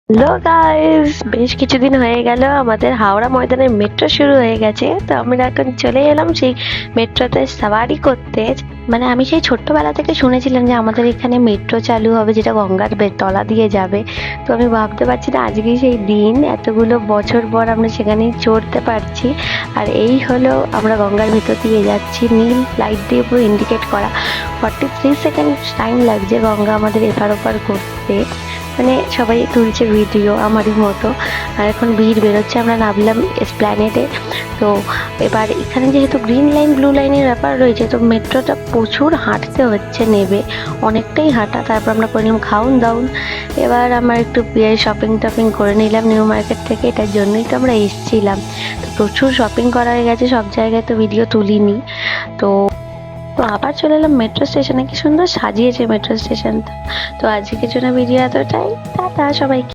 Hello guys, বেশ কিছুদিন হয়ে গেল আমাদের হাওড়া ময়দানের মেট্রো শুরু হয়ে গেছে। তো আমরা এখন চলে এলাম সেই মেট্রোতে সাওয়ারি করতে। মানে আমি সেই ছোট্টবেলা থেকে শুনেছিলাম যে আমাদের এখানে মেট্রো চালু হবে, যেটা গঙ্গার তলা দিয়ে যাবে। তো আমি ভাবতে পারছি না আজকেই সেই দিন, এতগুলো বছর পর আমরা সেখানেই চড়তে পারছি। আর এই হলো আমরা গঙ্গার ভেতর দিয়ে যাচ্ছি, নীল লাইট দিয়ে পুরো ইন্ডিকেট করা। 43 সেকেন্ড টাইম লাগছে গঙ্গা আমাদের এপার ওপার করতে। মানে সবাই তুলছে ভিডিও আমারই মতো। আর এখন ভিড় বেরোচ্ছে, আমরা নামলাম এসপ্ল্যানেডে। তো এবার এখানে যেহেতু গ্রিন লাইন ব্লু লাইনের ব্যাপার রয়েছে, তো মেট্রোটা প্রচুর হাঁটতে হচ্ছে, নেবে অনেকটাই হাঁটা। তারপর আমরা করে নিলাম খাউন দাউন। এবার আমার একটু শপিং টপিং করে নিলাম নিউ মার্কেট থেকে, এটার জন্যই তো আমরা এসেছিলাম। তো প্রচুর শপিং করা হয়ে গেছে, সব জায়গায় তো ভিডিও তুলিনি। তো তো আবার চলে এলাম মেট্রো স্টেশনে। কি সুন্দর সাজিয়েছে মেট্রো স্টেশনটা। তো আজকের জন্য ভিডিও এতটাই, টাটা সবাইকে।